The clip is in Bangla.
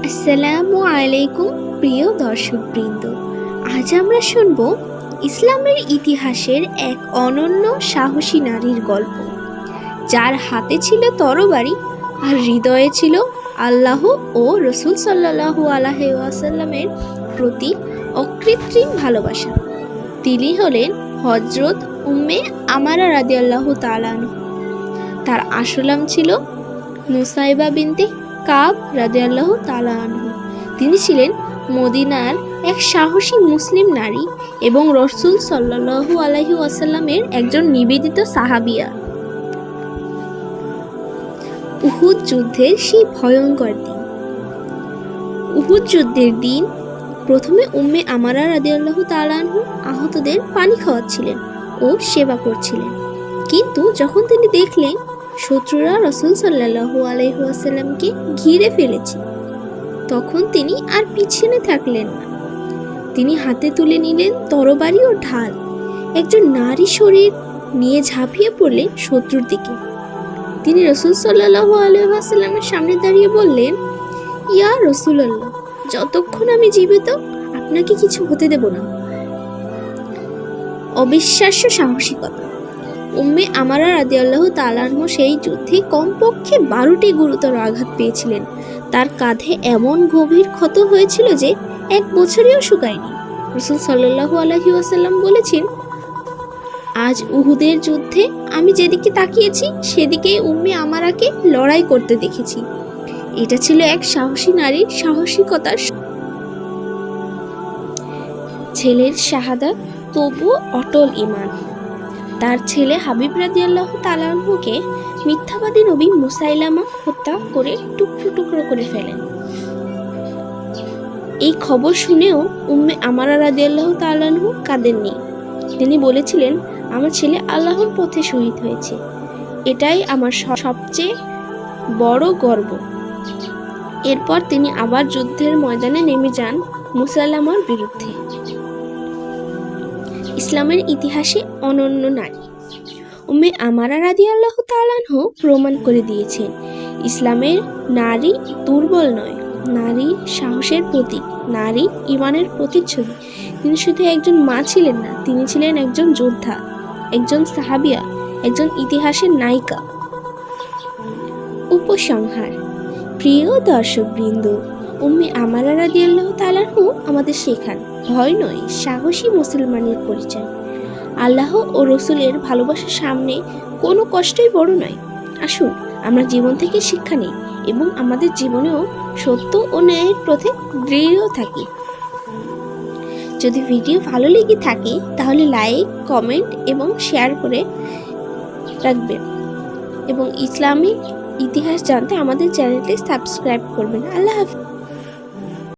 আসসালামু আলাইকুম প্রিয় দর্শকবৃন্দ, আজ আমরা শুনব ইসলামের ইতিহাসের এক অনন্য সাহসী নারীর গল্প, যার হাতে ছিল তরবারি আর হৃদয়ে ছিল আল্লাহ ও রসুল সাল্লাল্লাহু আলাইহি ওয়াসাল্লামের প্রতি অকৃত্রিম ভালোবাসা। তিনি হলেন হযরত উম্মে আমারা রাদিয়াল্লাহু তাআলা আনহা। তার আসল নাম ছিল নুসাইবা বিনতে কাব রাদিয়াল্লাহু তাআলা আনহা। তিনি ছিলেন মদিনার এক সাহসী মুসলিম নারী এবং রাসূল সাল্লাল্লাহু আলাইহি ওয়াসাল্লামের একজন নিবেদিত সাহাবিয়া। উহুদ যুদ্ধের সেই ভয়ঙ্কর দিন। উহুদ যুদ্ধের দিন প্রথমে উম্মে আমারা রাদিয়াল্লাহু তাআলা আনহা আহতদের পানি খাওয়াচ্ছিলেন ও সেবা করছিলেন, কিন্তু যখন তিনি দেখলেন শত্রুরা রাসূল সাল্লাল্লাহু আলাইহি ওয়াসাল্লামকে ঘিরে ফেলেছে, তখন তিনি আর পিছনে থাকলেন না। তিনি হাতে তুলে নিলেন তরবারি ও ঢাল। একজন নারী শরীর নিয়ে ঝাঁপিয়ে পড়লেন শত্রুর দিকে। তিনি রাসূল সাল্লাল্লাহু আলাইহি ওয়াসাল্লামের সামনে দাঁড়িয়ে বললেন, ইয়া রাসূলুল্লাহ, যতক্ষণ আমি জীবিত আপনাকে কিছু হতে দেব না। অবিশ্বাস্য সাহসিকতা। উম্মে আমারা রাদিয়াল্লাহু তাআলা আনহা সেই যুদ্ধে কমপক্ষে 12টি গুরুতর আঘাত পেয়েছিলেন। তার কাঁধে এমন গভীর ক্ষত হয়েছিল যে 1 বছরেও শুকায়নি। রাসূল সাল্লাল্লাহু আলাইহি ওয়াসাল্লাম বলেছেন, আজ উহুদের যুদ্ধে আমি যেদিকে তাকিয়েছি সেদিকেই উম্মে আমারাকে লড়াই করতে দেখেছি। এটা ছিল এক সাহসী নারীর সাহসিকতার। ছেলের শাহাদাত তবুও অটল ঈমান। তার ছেলে হাবিব রাদিয়াল্লাহু তাআলা আনহুকে মিথ্যাবাদী নবী মুসাইলামা হত্যা করে টুকরো টুকরো করে ফেলেন। এই খবর শুনেও উম্মে আমারা রাদিয়াল্লাহু তাআলা আনহু কাঁদেননি। তিনি বলেছিলেন, আমার ছেলে আল্লাহর পথে শহীদ হয়েছে, এটাই আমার সবচেয়ে বড় গর্ব। এরপর তিনি আবার যুদ্ধের ময়দানে নেমে যান মুসাইলামার বিরুদ্ধে। ইসলামের ইতিহাসে অনন্য নারী। উম্মে আমারা রাদিয়াল্লাহু তাআলা আনহা প্রমাণ করে দিয়েছেন, ইসলামের নারী দুর্বল নয়, নারী সাহসের প্রতীক, নারী ঈমানের প্রতিচ্ছবি। তিনি শুধু একজন মা ছিলেন না, তিনি ছিলেন একজন যোদ্ধা, একজন সাহাবিয়া, একজন ইতিহাসের নায়িকা। উপসংহার। প্রিয় দর্শকবৃন্দ, উম্মে আমারা রাদিয়াল্লাহু তাআলা আনহা আমাদের শেখান, ভয় নয়, সাহসী মুসলমানের পরিচয়। আল্লাহ ও রসুলের ভালোবাসার সামনে কোনো কষ্টই বড় নয়। আসুন আমরা জীবন থেকে শিক্ষা নিই এবং আমাদের জীবনেও সত্য ও ন্যায়ের পথে দৃঢ় থাকি। যদি ভিডিও ভালো লেগে থাকে তাহলে লাইক, কমেন্ট এবং শেয়ার করে রাখবেন এবং ইসলামিক ইতিহাস জানতে আমাদের চ্যানেলটি সাবস্ক্রাইব করবেন। আল্লাহ হাফেজ।